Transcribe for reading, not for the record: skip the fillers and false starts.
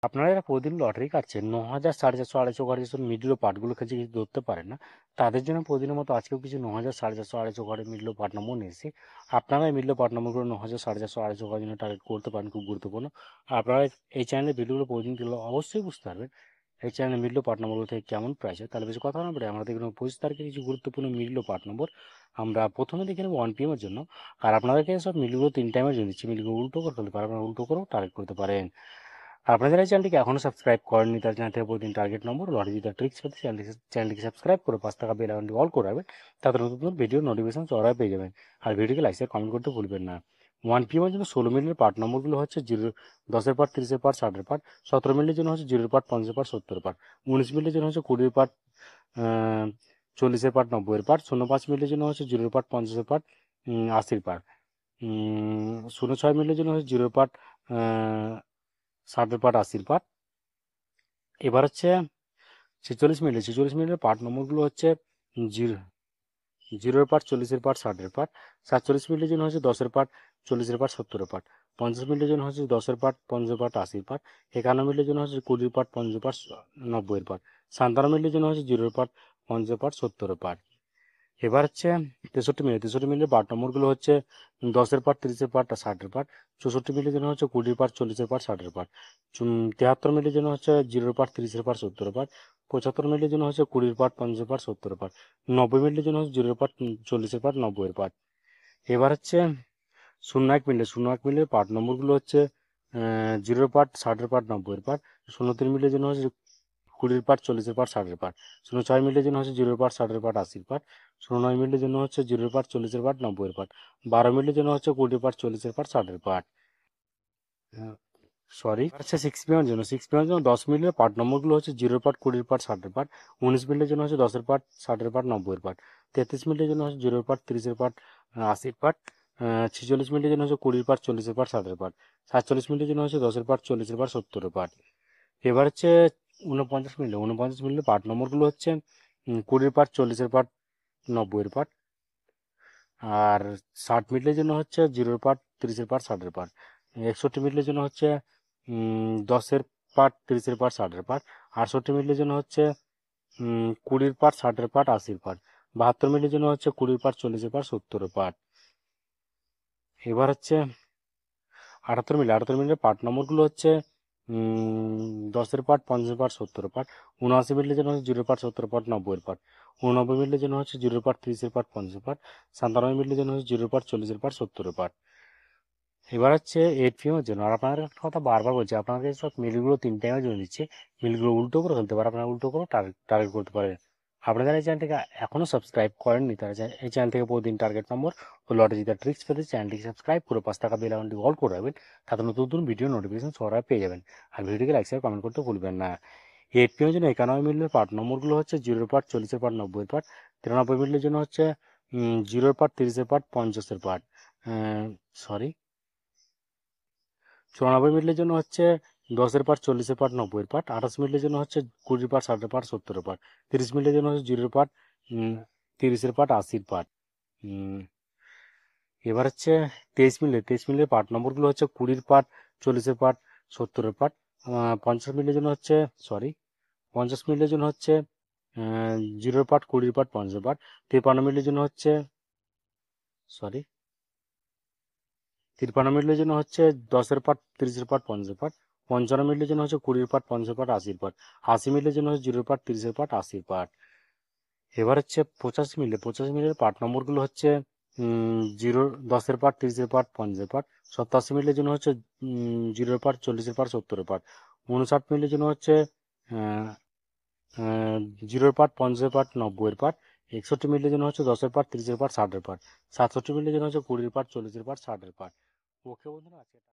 আপনারা যারা প্রতিদিন লটারি কাটছেন 9,000, 450, 250 ঘরের যেসব মিডল পার্টগুলো কাছে কিছু ধরতে পারেন না, তাদের জন্য প্রতিদিনের মতো আজকেও কিছু 9,000, 450, 250 ঘরের মিডল পার্ট নম্বর নিয়ে এসেছি। আপনারা এই মিডল পার্ট নম্বরগুলো 9,000, 450, 250 ঘরের জন্য টার্গেট করতে পারেন, খুব গুরুত্বপূর্ণ। আপনারা এই চ্যানেলের ভিডিওগুলো প্রতিদিন দিলে অবশ্যই বুঝতে পারবেন এই চ্যানেলের মিডল পার্ট নম্বরগুলো থেকে কেমন প্রাইস হয়। তাহলে বেশি কথা না বলে আমরা দেখে নেব 25 তারিখে কিছু গুরুত্বপূর্ণ মিডল পার্ট নম্বর। আমরা প্রথমে দেখে নেব 1 PM এর জন্য। আর আপনাদেরকে সব মিলগুলো 3 টাইমের জন্য দিচ্ছি, মিলগুলো উল্টো করে ফেলতে পারেন, আপনারা উল্টো করেও টার্গেট করতে পারেন। আপনাদের এই চ্যানেলটিকে এখনও সাবস্ক্রাইব করেননি, তার চ্যানেল থেকে প্রতিদিন টার্গেট নম্বর লটারি জিতার ট্রিক্স পেতে চ্যানেলটিকে সাবস্ক্রাইব করে 5 টাকা বেল আইকনটি অল করে রাখবেন, তাতে নতুন নতুন ভিডিও নোটিফিকেশন চড়াই পেয়ে যাবেন। আর ভিডিওকে লাইক শেয়ার কমেন্ট করতে ভুলবেন না। 1 PM এর জন্য 16 মিনিটের পার্ট নম্বরগুলো হচ্ছে 0, 10-এর পার্ট, 30-এর পার্ট, 60-এর পার্ট। 17 মিনিটের জন্য হচ্ছে 0-এর পার্ট, 50-এর পার্ট, 70-এর পার্ট। 19 মিনিটের জন্য হচ্ছে 20-এর পার্ট, 40-এর পার্ট, 90-এর পার্ট। 05 মিনিটের জন্য হচ্ছে 0-এর পার্ট, 50-এর পার্ট, 80-এর পার্ট। 06 মিনিটের জন্য হচ্ছে 0-এর পার্ট, 60-এর পার্ট, 80-এর পার্ট। এবার হচ্ছে 46 মিনিটের পার্ট নম্বরগুলো হচ্ছে 0-এর পার্ট, 40-এর পার্ট, 60-এর পার্ট। 47 মিনিটের জন্য হচ্ছে 10-এর পার্ট, 40-এর পার্ট, 70-এর পার্ট। 50 মিনিটের জন্য হচ্ছে 10-এর পার্ট, 50-এর পার্ট, 80-এর পার্ট। 51 মিনিটের জন্য হচ্ছে 20-এর পার্ট, 50-এর পার্ট, 90-এর পার্ট। 57 মিনিটের জন্য হচ্ছে 0-এর পার্ট, 50-এর পার্ট, 70-এর পার্ট। এবার হচ্ছে 63 মিনিটের পার্ট নম্বরগুলো হচ্ছে 10-এর পার্ট, 30-এর পার্ট, 60-এর পার্ট। 64 মিনিটের জন্য হচ্ছে 20-এর পার্ট, 40-এর পার্ট, 60-এর পার্ট। 73 মিনিটের জন্য হচ্ছে 0-এর পার্ট, 30-এর পার্ট, 70-এর পার্ট। 75 মিনিটের জন্য হচ্ছে 20-এর পার্ট, 50-এর পার্ট, 70-এর পার্ট। 90 মিনিটের জন্য হচ্ছে 0-এর পার্ট, 40-এর পার্ট, 90-এর পার্ট। এবার হচ্ছে 01 মিনিটের পার্ট নম্বরগুলো হচ্ছে 0-এর পার্ট, 60-এর পার্ট, 90-এর পার্ট। 03 মিনিটের জন্য হচ্ছে 20-এর পার্ট, 40-এর পার্ট, 60-এর পার্ট। 06 মিনিটের জন্য হচ্ছে 0-এর পার্ট, 60-এর পার্ট, 80-এর পার্ট। 09 মিনিটের জন্য হচ্ছে 0-এর পার্ট, 40-এর পার্ট, 90-এর পার্ট। 12 মিনিটের জন্য হচ্ছে 20-এর পার্ট, 40-এর পার্ট, 60-এর পার্ট। আচ্ছা 6 PM এর জন্য 10 মিনিটের পার্ট নম্বরগুলো হচ্ছে 0-এর পার্ট, 20-এর পার্ট, 60-এর পার্ট। 19 মিনিটের জন্য হচ্ছে 10-এর পার্ট, 60-এর পার্ট, 90-এর পার্ট। 33 মিনিটের জন্য হচ্ছে 0-এর পার্ট, 30-এর পার্ট, 80-এর পার্ট। 46 মিনিটের জন্য হচ্ছে 20-এর পার্ট, 40-এর পার্ট, 60-এর পার্ট। 47 মিনিটের জন্য হচ্ছে 10-এর পার্ট, 40-এর পার্ট, 70-এর পার্ট। এবার হচ্ছে 49 মিনিটের পার্ট নম্বরগুলো হচ্ছে 20-এর পার্ট, 40-এর পার্ট, 90-এর পার্ট। আর 60 মিনিটের জন্য হচ্ছে 0-এর পার্ট, 30-এর পার্ট, 60-এর পার্ট। 61 মিনিটের জন্য হচ্ছে 10-এর পার্ট, 30-এর পার্ট, 60-এর পার্ট। 68 মিনিটের জন্য হচ্ছে 20-এর পার্ট, 60-এর পার্ট, 80-এর পার্ট। 72 মিনিটের জন্য হচ্ছে 20-এর পার্ট, 40-এর পার্ট, 70-এর পার্ট। এবার হচ্ছে 78 মিনিটের পার্ট নম্বরগুলো হচ্ছে 10-এর পার্ট, 50-এর পার্ট, 70-এর পার্ট। 79 মিনিটের জন্য হচ্ছে 0-এর পার্ট, 70-এর পার্ট, 90-এর পার্ট। 89 মিনিটের জন্য হচ্ছে 0-এর পার্ট, 30-এর পার্ট, 50-এর পার্ট। 97 মিনিটের জন্য হচ্ছে 0-এর পার্ট, 40-এর পার্ট, 70-এর পার্ট। এবার হচ্ছে 8 PM এর জন্য। আর আপনাদের একটা কথা বারবার বলছি, আপনাদের সব মিলগুলো 3 টাইমের জন্য দিচ্ছে, মিলগুলো উল্টো করে ফেলতে পারে, আপনারা উল্টো করে টার্গেট করতে পারেন। আপনারা এই চ্যানেলটিকে এখনও সাবস্ক্রাইব করেননি, তারা এই চ্যানেল থেকে প্রতিদিন টার্গেট নম্বর ও লটারি জিতার ট্রিক্স পেতে চ্যানেলটিকে সাবস্ক্রাইব করে 5 টাকা বেল আইকনটি অল করে রাখবেন, তাতে নতুন নতুন ভিডিও নোটিফিকেশন সরাসরি পেয়ে যাবেন। আর ভিডিওকে লাইক শেয়ার কমেন্ট করতে ভুলবেন না। 8 PM এর জন্য 91 মিনিটের পার্ট নম্বরগুলো হচ্ছে 0-এর পার্ট, 40-এর পার্ট, 90-এর পার্ট। 93 মিনিটের জন্য হচ্ছে 0-এর পার্ট, 30-এর পার্ট, 50-এর পার্ট। 94 মিনিটের জন্য হচ্ছে 10-এর পার্ট, 40-এর পার্ট, 90-এর পার্ট। 28 মিনিটের জন্য হচ্ছে 20-এর পার্ট, 60-এর পার্ট, 70-এর পার্ট। 30 মিনিটের জন্য হচ্ছে 0-এর পার্ট, 30-এর পার্ট, 80-এর পার্ট। এবার হচ্ছে 23 মিনিটের পার্ট নম্বরগুলো হচ্ছে 20-এর পার্ট, 40-এর পার্ট, 70-এর পার্ট। 50 মিনিটের জন্য হচ্ছে 50 মিনিটের জন্য হচ্ছে 0-এর পার্ট, 20-এর পার্ট, 50-এর পার্ট। 53 মিনিটের জন্য হচ্ছে 53 মিনিটের জন্য হচ্ছে 10-এর পার্ট, 30-এর পার্ট, 50-এর পার্ট। 55 মিনিটের জন্য হচ্ছে 20-এর পার্ট, 50-এর পার্ট, 80-এর পার্ট। 80 মিনিটের জন্য হচ্ছে 0-এর পার্ট, 30-এর পার্ট, 80-এর পার্ট। এবার হচ্ছে 85 মিনিটের পার্ট নম্বরগুলো হচ্ছে 10-এর পার্ট, 30-এর পার্ট, 50-এর পার্ট। 87 মিনিটের জন্য হচ্ছে 0-এর পার্ট, 40-এর পার্ট, 70-এর পার্ট। 59 মিনিটের জন্য হচ্ছে 0-এর পার্ট, 50-এর পার্ট, 90-এর পার্ট। 61 মিনিটের জন্য হচ্ছে 10-এর পার্ট, 30-এর পার্ট, 60-এর পার্ট। 67 মিনিটের জন্য হচ্ছে 20-এর পার্ট, 40-এর পার্ট, 60-এর পার্ট। ওকে বন্ধুরা, আজকে